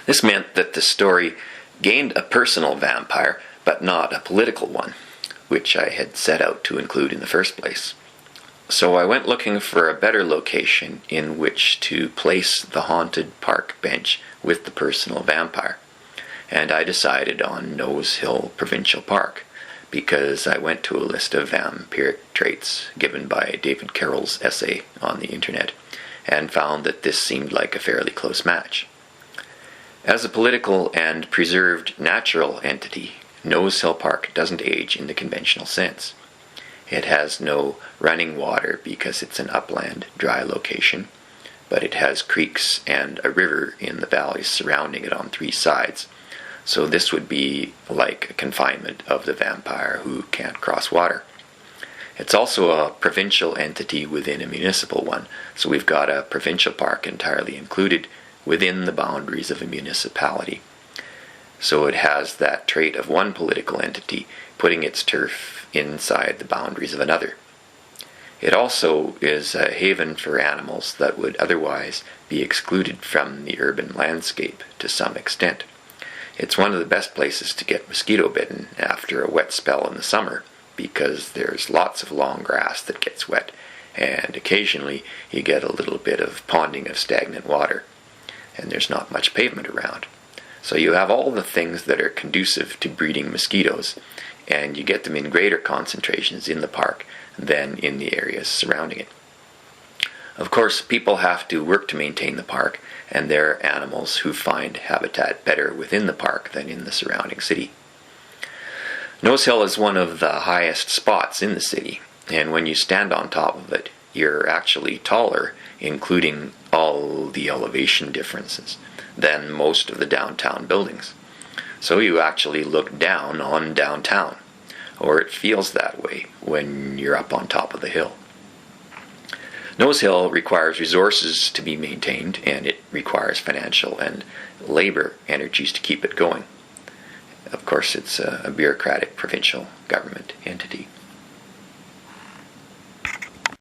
This meant that the story gained a personal vampire, but not a political one, which I had set out to include in the first place. So I went looking for a better location in which to place the haunted park bench with the personal vampire, and I decided on Nose Hill Provincial Park, because I went to a list of vampiric traits given by David Carroll's essay on the internet, and found that this seemed like a fairly close match. As a political and preserved natural entity, Nose Hill Park doesn't age in the conventional sense. It has no running water because it's an upland, dry location, but it has creeks and a river in the valleys surrounding it on 3 sides. So this would be like a confinement of the vampire who can't cross water. It's also a provincial entity within a municipal one, so we've got a provincial park entirely included within the boundaries of a municipality. So it has that trait of one political entity putting its turf inside the boundaries of another. It also is a haven for animals that would otherwise be excluded from the urban landscape to some extent. It's one of the best places to get mosquito bitten after a wet spell in the summer, because there's lots of long grass that gets wet, and occasionally you get a little bit of ponding of stagnant water, and there's not much pavement around. So you have all the things that are conducive to breeding mosquitoes, and you get them in greater concentrations in the park than in the areas surrounding it. Of course, people have to work to maintain the park, and there are animals who find habitat better within the park than in the surrounding city. Nose Hill is one of the highest spots in the city, and when you stand on top of it, you're actually taller, including all the elevation differences, than most of the downtown buildings. So you actually look down on downtown, or it feels that way when you're up on top of the hill. Nose Hill requires resources to be maintained, and it requires financial and labor energies to keep it going. Of course, it's a bureaucratic provincial government entity.